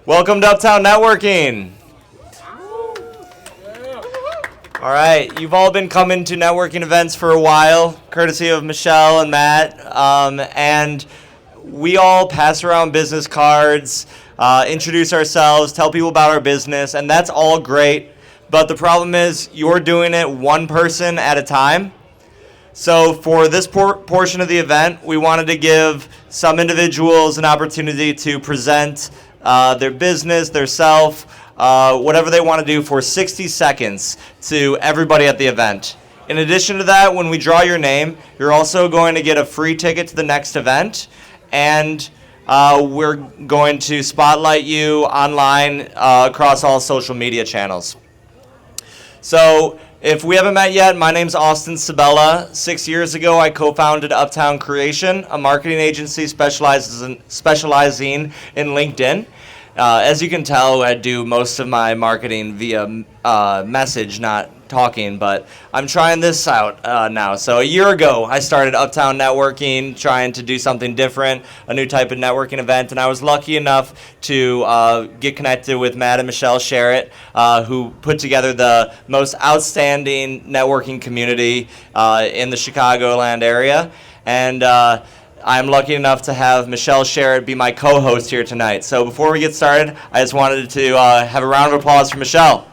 Welcome to Uptown Networking. All right, you've all been coming to networking events for a while, courtesy of Michel and Matt, and we all pass around business cards, introduce ourselves, tell people about our business, and that's all great, but the problem is you're doing it one person at a time. So for this portion of the event, we wanted to give some individuals an opportunity to present their business, their self, whatever they want to do for 60 seconds to everybody at the event. In addition to that, when we draw your name, you're also going to get a free ticket to the next event, and we're going to spotlight you online across all social media channels. So if we haven't met yet, my name's Austin Sabella. 6 years ago, I co-founded Uptown Creation, a marketing agency specializing in LinkedIn. As you can tell, I do most of my marketing via message, not talking, but I'm trying this out now. So a year ago, I started Uptown Networking, trying to do something different, a new type of networking event, and I was lucky enough to get connected with Matt and Michel Sharritt, who put together the most outstanding networking community in the Chicagoland area. And I'm lucky enough to have Michel Sharritt be my co-host here tonight. So before we get started, I just wanted to have a round of applause for Michel.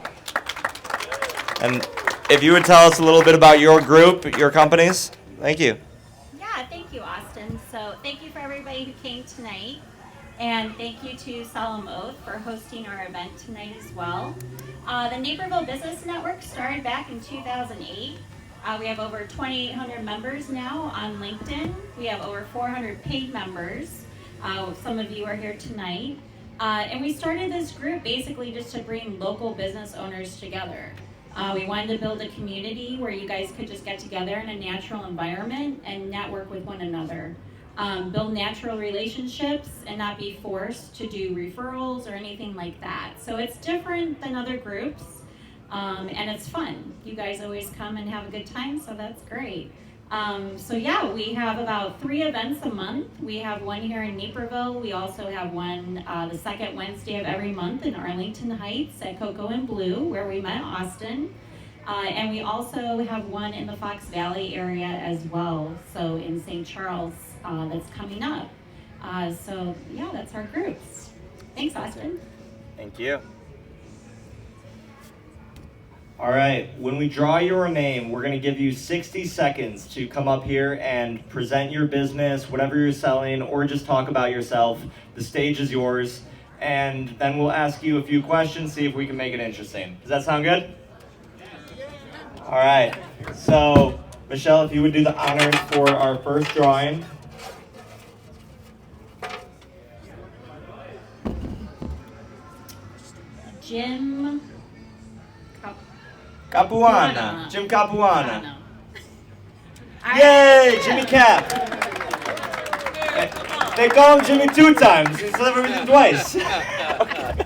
And if you would tell us a little bit about your group, your companies. Thank you. Yeah, thank you, Austin. So thank you for everybody who came tonight. And thank you to Solemn for hosting our event tonight as well. The Naperville Business Network started back in 2008. We have over 2,800 members now on LinkedIn. We have over 400 paid members. Some of you are here tonight. And we started this group basically just to bring local business owners together. We wanted to build a community where you guys could just get together in a natural environment and network with one another. Build natural relationships and not be forced to do referrals or anything like that. So it's different than other groups. And it's fun. You guys always come and have a good time, so that's great. So yeah, we have about 3 events a month. We have one here in Naperville. We also have one the second Wednesday of every month in Arlington Heights at Cocoa and Blue, where we met Austin. And we also have one in the Fox Valley area as well, so in St. Charles, that's coming up. So yeah, that's our groups. Thanks, Austin. Thank you. All right, when we draw your name, we're going to give you 60 seconds to come up here and present your business, whatever you're selling, or just talk about yourself. The stage is yours, and then we'll ask you a few questions, see if we can make it interesting. Does that sound good? All right, so Michel, if you would do the honors for our first drawing. Jim Capuana. Jim Capuana. Right. Yay, Jimmy Cap. They call him Jimmy 2 times. He's never been twice. Okay.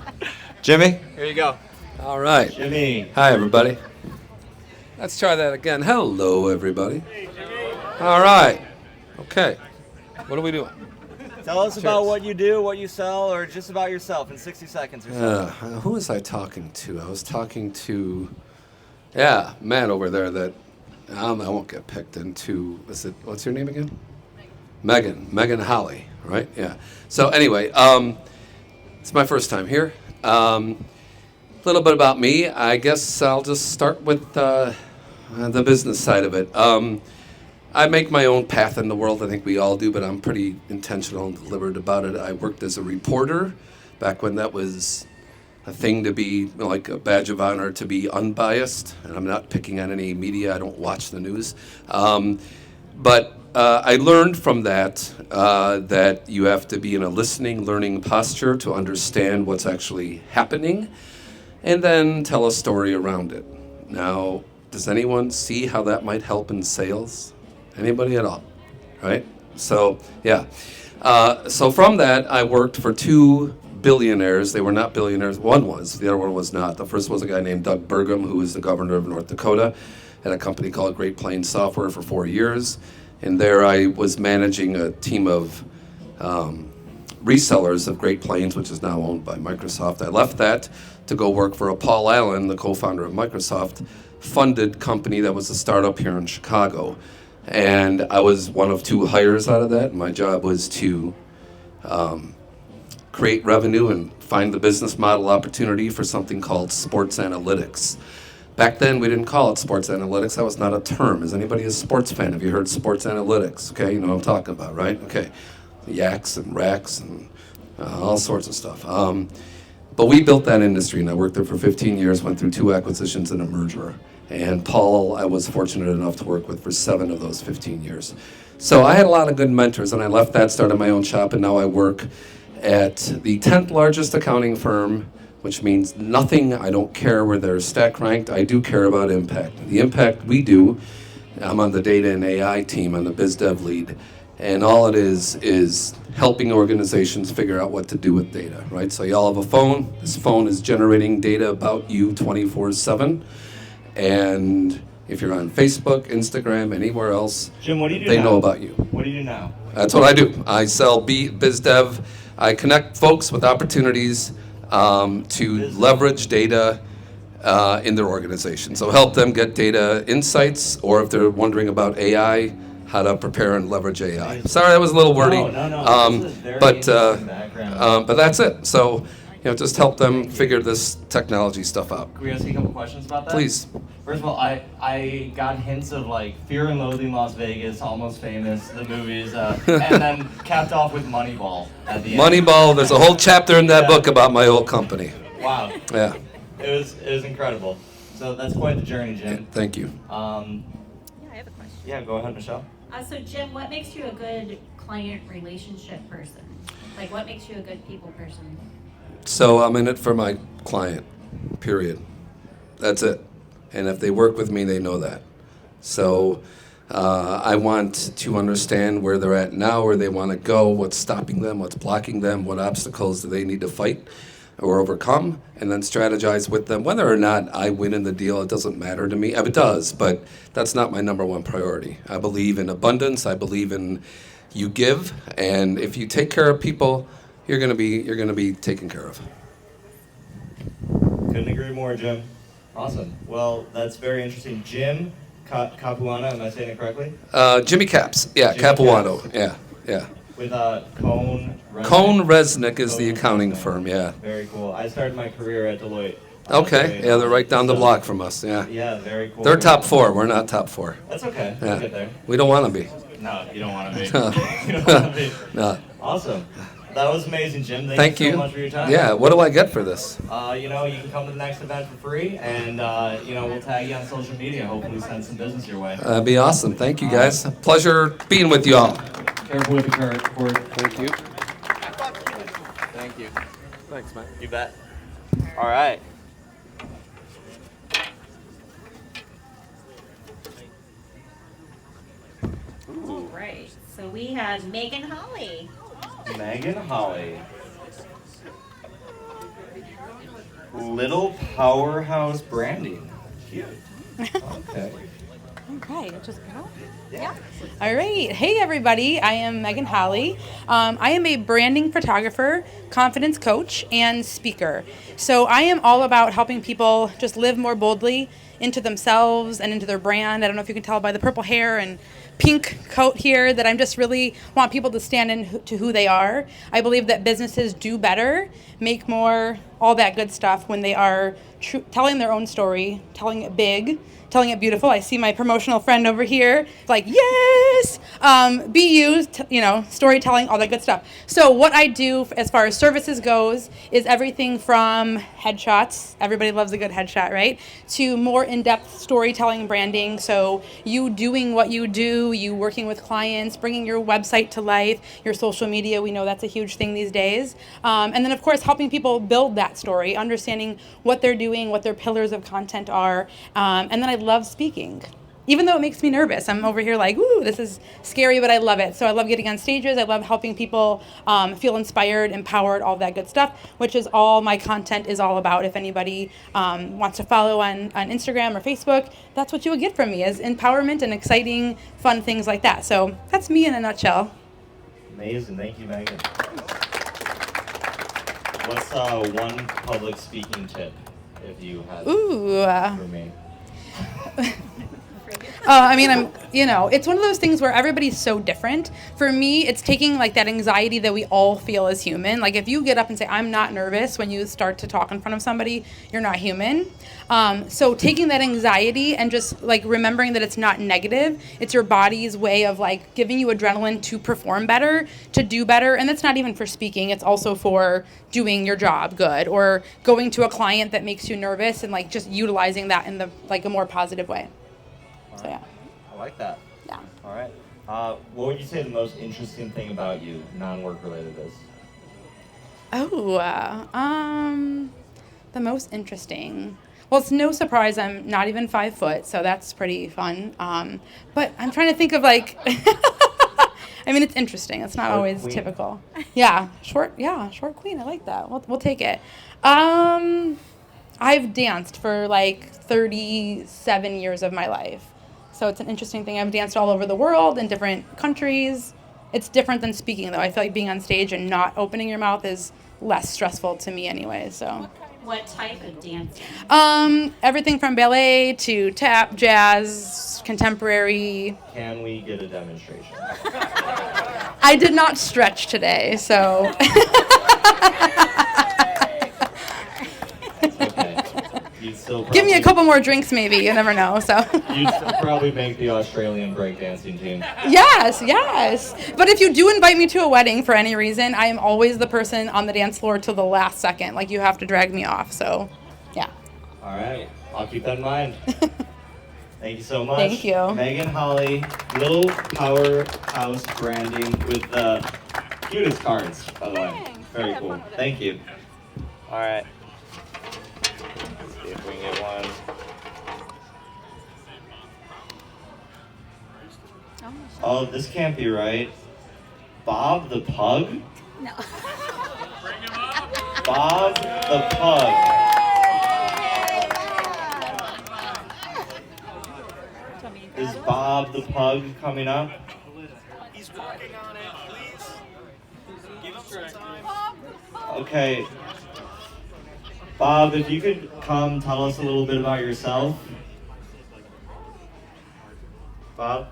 Jimmy? Here you go. All right. Jimmy. Hi, everybody. Let's try that again. Hello, everybody. All right. Okay. What are we doing? Tell us about what you do, what you sell, or just about yourself in 60 seconds or so. Who was I talking to? I was talking to, Matt over there that I won't get picked into. What's your name again? Megan Holly, right? Yeah. So anyway, it's my first time here. A little bit about me. I guess I'll just start with the business side of it. I make my own path in the world. I think we all do, but I'm pretty intentional and deliberate about it. I worked as a reporter back when that was a thing to be, like a badge of honor to be unbiased. And I'm not picking on any media. I don't watch the news. But I learned from that that you have to be in a listening, learning posture to understand what's actually happening and then tell a story around it. Now, does anyone see how that might help in sales? Anybody at all, right? So, yeah. So from that, I worked for 2 billionaires. They were not billionaires. One was. The other one was not. The first was a guy named Doug Burgum, who was the governor of North Dakota, at a company called Great Plains Software for 4 years. And there I was managing a team of resellers of Great Plains, which is now owned by Microsoft. I left that to go work for a Paul Allen, the co-founder of Microsoft, funded company that was a startup here in Chicago. And I was one of 2 hires out of that. My job was to create revenue and find the business model opportunity for something called sports analytics. Back then, we didn't call it sports analytics. That was not a term. Is anybody a sports fan? Have you heard sports analytics? Okay, you know what I'm talking about, right? Okay. Yaks and racks and all sorts of stuff. But we built that industry, and I worked there for 15 years, went through 2 acquisitions and a merger. And Paul, I was fortunate enough to work with for 7 of those 15 years. So I had a lot of good mentors, and I left that, started my own shop, and now I work at the 10th largest accounting firm, which means nothing. I don't care where they're stack ranked. I do care about impact. The impact we do, I'm on the data and AI team, I'm the biz dev lead, and all it is helping organizations figure out what to do with data, right? So y'all have a phone. This phone is generating data about you 24/7, and if you're on Facebook, Instagram, anywhere else, Jim, what do you do they now? know about you. What do you do now? That's what I do. I sell biz dev. I connect folks with opportunities to leverage data in their organization. So help them get data insights, or if they're wondering about AI, how to prepare and leverage AI. Sorry, that was a little wordy. No. This is a very interesting background. But that's it. So, just help them figure this technology stuff out. Can we ask you a couple questions about that? Please. First of all, I got hints of like Fear and Loathing Las Vegas, Almost Famous, the movies, and then capped off with Moneyball at the end. Moneyball, there's a whole chapter in that book about my old company. Wow. Yeah. It was incredible. So that's quite the journey, Jim. Thank you. Yeah, I have a question. Yeah, go ahead, Michelle. So Jim, what makes you a good client relationship person? Like, what makes you a good people person? So I'm in it for my client, period. That's it. And if they work with me, they know that. So I want to understand where they're at now, where they want to go, what's stopping them, what's blocking them, what obstacles do they need to fight or overcome, and then strategize with them. Whether or not I win in the deal, it doesn't matter to me. It does, but that's not my number one priority. I believe in abundance. I believe in you give, and if you take care of people, you're gonna be taken care of. Couldn't agree more, Jim. Awesome. Well, that's very interesting. Jim Capuano, am I saying it correctly? Jimmy Caps, yeah, Jimmy Capuano, Caps. yeah. With Cone Resnick. Cone Resnick is the Cone accounting Resnick. very yeah. Very cool. I started my career at Deloitte. Okay, yeah, they're right down the block from us, yeah. Yeah, very cool. They're top 4, we're not top 4. That's okay. Yeah. We'll get there. We don't want to be. No, you don't want to be. No. You don't want to be. No. Awesome. That was amazing, Jim. Thank you you. so much for your time. Yeah, what do I get for this? You can come to the next event for free, and we'll tag you on social media. Hopefully, send some business your way. That'd be awesome. Thank you, guys. Pleasure being with you all. Careful with the cord. Thank you. Thank you. Thanks, Matt. You bet. All right. All right. So we had Megan Holly. Megan Holly. Little Powerhouse Branding. Cute. Okay. Okay, just go. Yeah. All right. Hey, everybody. I am Megan Holly. I am a branding photographer, confidence coach, and speaker. So I am all about helping people just live more boldly into themselves and into their brand. I don't know if you can tell by the purple hair and pink coat here that I'm just really want people to stand into who they are. I believe that businesses do better, make more, all that good stuff when they are telling their own story, telling it big, telling it beautiful. I see my promotional friend over here, like, yes! Be you, storytelling, all that good stuff. So what I do as far as services goes is everything from headshots, everybody loves a good headshot, right? To more in-depth storytelling branding. So you doing what you do, you working with clients, bringing your website to life, your social media, we know that's a huge thing these days. And then of course helping people build that story, understanding what they're doing, what their pillars of content are. And then I love speaking. Even though it makes me nervous, I'm over here like, ooh, this is scary, but I love it. So I love getting on stages. I love helping people feel inspired, empowered, all that good stuff, which is all my content is all about. If anybody wants to follow on Instagram or Facebook, that's what you will get from me, is empowerment and exciting, fun things like that. So that's me in a nutshell. Amazing. Thank you, Megan. What's one public speaking tip if you had Ooh. for me? It's one of those things where everybody's so different. For me, it's taking like that anxiety that we all feel as human. Like if you get up and say, I'm not nervous when you start to talk in front of somebody, you're not human. So taking that anxiety and just like remembering that it's not negative, it's your body's way of like giving you adrenaline to perform better, to do better. And that's not even for speaking. It's also for doing your job good or going to a client that makes you nervous and like just utilizing that in the like a more positive way. So yeah. I like that. Yeah. All right. What would you say the most interesting thing about you, non-work related, is? The most interesting. Well, it's no surprise I'm not even 5 foot, so that's pretty fun. But I'm trying to think of like, I mean, it's interesting. It's not Short always queen. typical. Short queen. I like that. We'll take it. I've danced for like 37 years of my life. So it's an interesting thing. I've danced all over the world in different countries. It's different than speaking, though. I feel like being on stage and not opening your mouth is less stressful to me anyway. So. What type of dancing? Everything from ballet to tap, jazz, contemporary. Can we get a demonstration? I did not stretch today, so. Okay. You'd still probably, Give me a couple more drinks, maybe. You never know. So. You'd still probably make the Australian breakdancing team. Yes. But if you do invite me to a wedding for any reason, I am always the person on the dance floor till the last second. Like, you have to drag me off. So, yeah. All right. I'll keep that in mind. Thank you so much. Thank you. Megan Holly, Little Powerhouse Branding with the cutest cards, by the way. Very cool. Thank you. All right. Let's see if we can get one. Oh, this can't be right. Bob the Pug? No. Bob the Pug. Is Bob the Pug coming up? He's working on it. Please give him some time. Okay. Bob, if you could come tell us a little bit about yourself. Bob?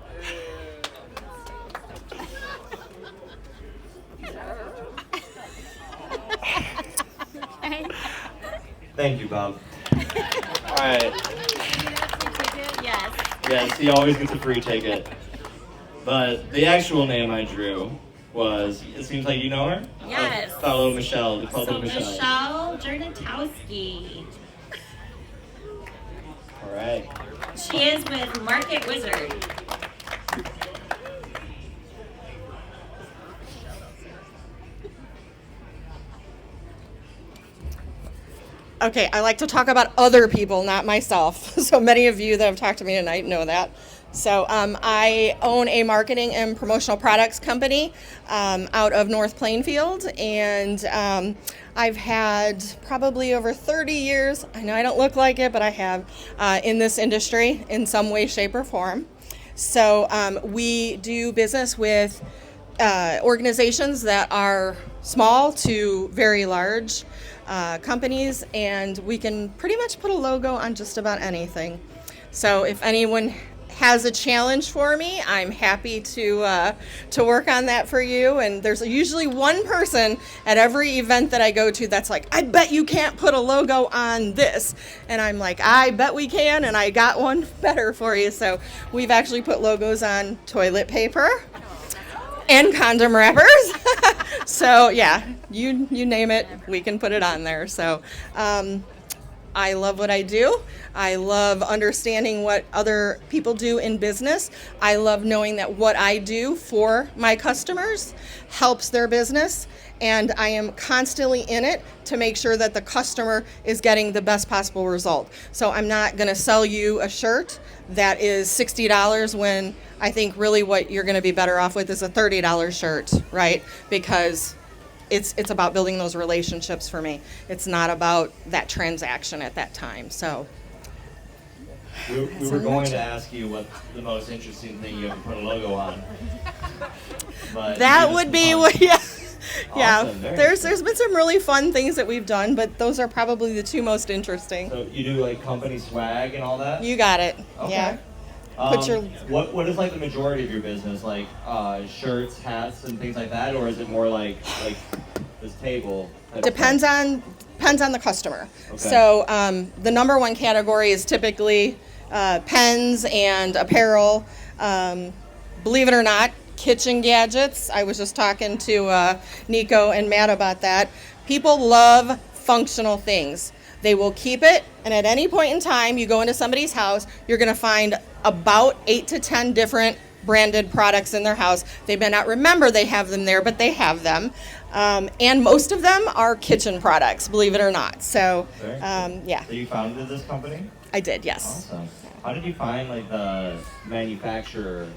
Thank you, Bob. All right. Yes. Yes, he always gets a free ticket. But the actual name I drew was, it seems like you know her? Yes. Fellow Michel, the public So Michel Jernatowski. All right. She is with Market Wizard. Okay, I like to talk about other people, not myself. So many of you that have talked to me tonight know that. So I own a marketing and promotional products company out of North Plainfield, and I've had probably over 30 years, I know I don't look like it, but I have, in this industry in some way, shape, or form. So we do business with organizations that are small to very large companies, and we can pretty much put a logo on just about anything. So if anyone has a challenge for me, I'm happy to work on that for you. And there's usually one person at every event that I go to that's like, I bet you can't put a logo on this. And I'm like, I bet we can, and I got one better for you. So we've actually put logos on toilet paper and condom wrappers. So yeah, you name it, we can put it on there. So I love what I do. I love understanding what other people do in business. I love knowing that what I do for my customers helps their business, and I am constantly in it to make sure that the customer is getting the best possible result. So I'm not going to sell you a shirt that is $60 when I think really what you're going to be better off with is a $30 shirt, right? Because it's about building those relationships for me. It's not about that transaction at that time. So we were going to ask you what the most interesting thing you ever put a logo on. But that would be what, yeah. Yeah, Awesome, very there's been some really fun things that we've done, but those are probably the two most interesting. So you do like company swag and all that? You got it. Okay. Yeah. Put your What is like the majority of your business? Like shirts, hats, and things like that, or is it more like this table? depends on the customer. Okay. So the number one category is typically pens and apparel. Believe it or not, kitchen gadgets. I was just talking to Nico and Matt about that. People love functional things. They will keep it, and at any point in time, you go into somebody's house, you're going to find about 8 to 10 different branded products in their house. They may not remember they have them there, but they have them. And most of them are kitchen products, believe it or not. So, yeah. So you founded this company? I did, yes. Awesome. How did you find like the manufacturer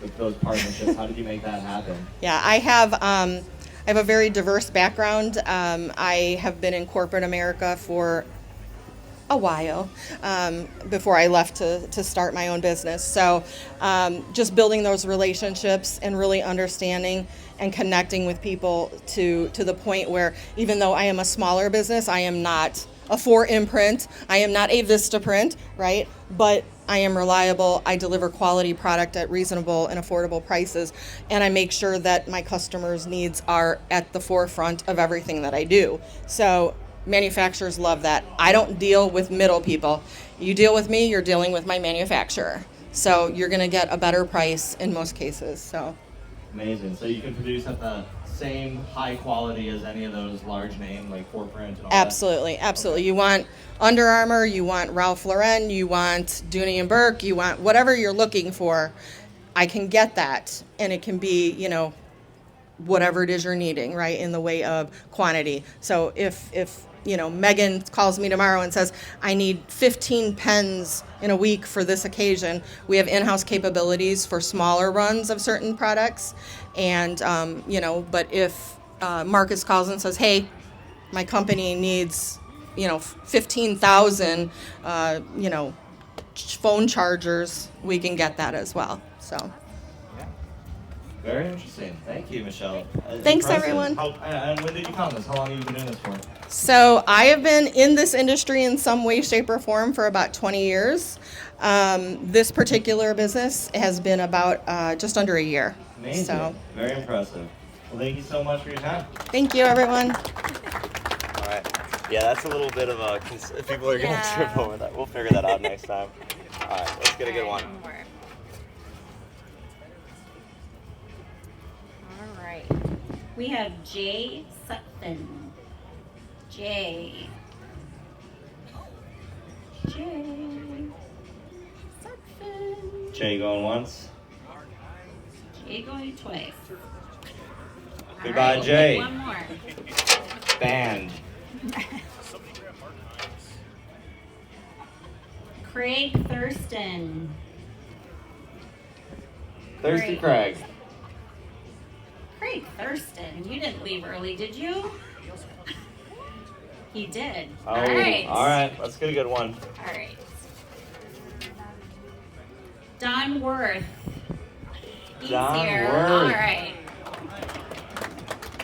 with those partnerships? How did you make that happen? Yeah, I have a very diverse background. I have been in corporate America for a while before I left to start my own business. So just building those relationships and really understanding and connecting with people to the point where even though I am a smaller business, I am not a 4-imprint, I am not a Vistaprint, right? But I am reliable, I deliver quality product at reasonable and affordable prices, and I make sure that my customers' needs are at the forefront of everything that I do. So manufacturers love that. I don't deal with middle people. You deal with me, you're dealing with my manufacturer. So you're gonna get a better price in most cases, so. Amazing. So you can produce at the same high quality as any of those large name like 4Print and all Absolutely, absolutely. You want Under Armour, you want Ralph Lauren, you want Dooney and Burke, you want whatever you're looking for. I can get that, and it can be, whatever it is you're needing, right, in the way of quantity. So if Megan calls me tomorrow and says, I need 15 pens in a week for this occasion, we have in-house capabilities for smaller runs of certain products. And, but if Marcus calls and says, hey, my company needs, 15,000, phone chargers, we can get that as well, so. Very interesting. Thank you, Michelle. Thanks, Impressive. everyone. And when did you found this? How long have you been doing this for? So I have been in this industry in some way, shape, or form for about 20 years. This particular business has been about just under a year. Amazing. So, very impressive. Well, thank you so much for your time. thank you, everyone. All right. Yeah, that's a little bit of a... people are going to trip over that. We'll figure that out next time. All right, let's get a good one. All right. We have Jay Sutphin. Jay Sutphin. Jay going once. Jay going twice. Goodbye, All right, Jay. One more. Band. Craig Thurston. Thirsty Great. Craig. Craig Thurston. You didn't leave early, did you? He did. Oh, All right. All right, let's get a good one. All right. Don Worth. He's Don here. Worth. All right.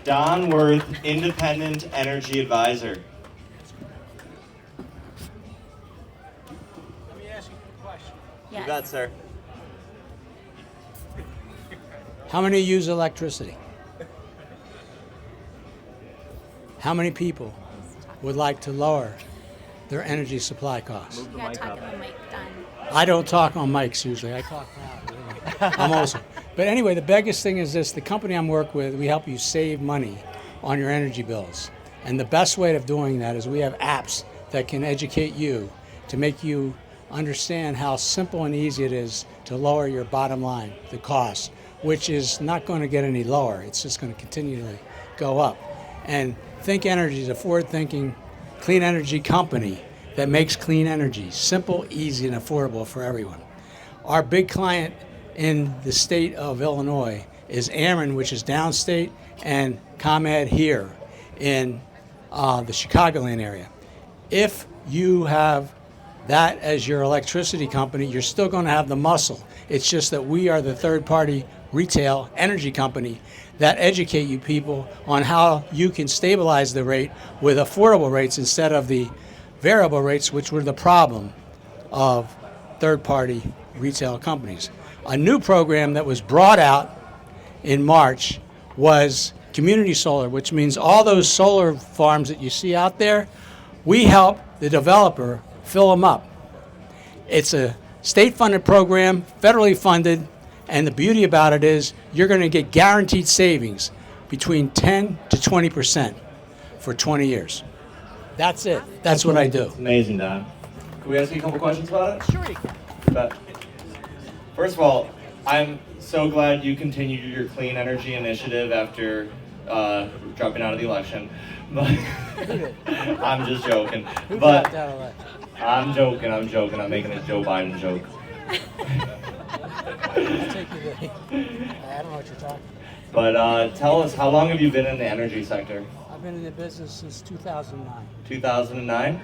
Don Worth, Independent Energy Advisor. Let me ask you a question. Yes. You bet, sir. How many use electricity? How many people would like to lower their energy supply costs? You gotta talk in the mic, Don. I don't talk on mics usually. I talk loud. I'm also. But anyway, the biggest thing is this. The company I'm working with, we help you save money on your energy bills. And the best way of doing that is we have apps that can educate you to make you understand how simple and easy it is to lower your bottom line, the cost, which is not going to get any lower. It's just going to continually go up. And Think Energy is a forward-thinking clean energy company that makes clean energy simple, easy, and affordable for everyone. Our big client in the state of Illinois is Ameren, which is downstate, and ComEd here in the Chicagoland area. If you have that as your electricity company, you're still going to have the muscle. It's just that we are the third-party retail energy company that educate you people on how you can stabilize the rate with affordable rates instead of the variable rates, which were the problem of third-party retail companies. A new program that was brought out in March was community solar, which means all those solar farms that you see out there, we help the developer fill them up. It's a state-funded program, federally funded, and the beauty about it is you're going to get guaranteed savings between 10 to 20% for 20 years. That's it. That's what I do. Amazing, Don. Can we ask you a couple questions about it? Sure you can. First of all, I'm so glad you continued your clean energy initiative after dropping out of the election. But I'm just joking. But I'm joking. I'm making a Joe Biden joke. I don't know what you're talking about. But tell us, how long have you been in the energy sector? I've been in the business since 2009. 2009?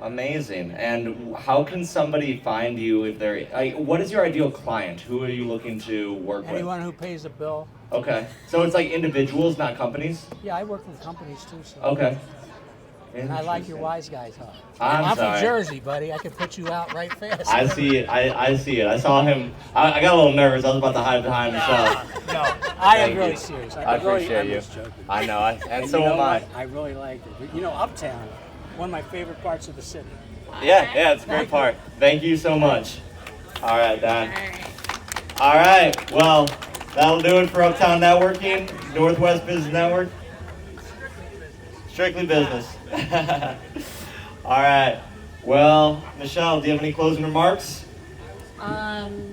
Amazing. And how can somebody find you if they're, what is your ideal client? Who are you looking to work with? Anyone who pays a bill. Okay. So it's like individuals, not companies? Yeah, I work with companies too. So. Okay. And I like your wise guy talk. I'm from Jersey, buddy. I can put you out right fast. I see it. I see it. I saw him. I got a little nervous. I was about to hide behind Michel. No, I am really serious. I appreciate you. I know. And so am I. I really liked it. You know, Uptown, one of my favorite parts of the city. Yeah, it's a great part. Thank you so much. All right, Don. All right. Well, that'll do it for Uptown Networking, Northwest Business Network. Strictly business. All right. Well, Michelle, do you have any closing remarks?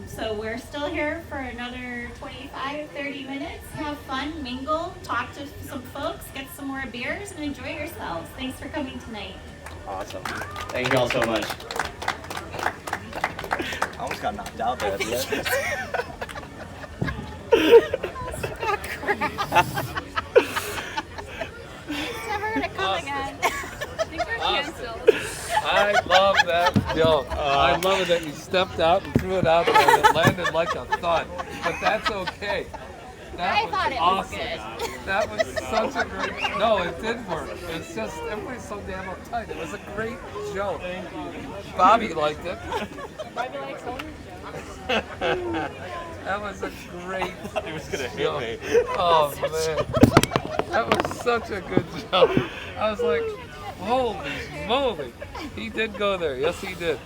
So we're still here for another 25, 30 minutes. Have fun, mingle, talk to some folks, get some more beers, and enjoy yourselves. Thanks for coming tonight. Awesome. Thank you all so much. I almost got knocked out there at the end. Never gonna come again. I love that joke. I love it that you stepped out and threw it out there and it landed like a thud. But that's okay. That was awesome. That was such a great. No, it did work. It's just everybody's so damn uptight. It was a great joke. Thank you. Bobby liked it. Bobby likes That was a great. He was gonna hit me. Oh man, that was such a good joke. I was like, holy moly, he did go there. Yes, he did.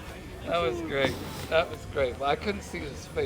That was great. That was great. Well, I couldn't see his face.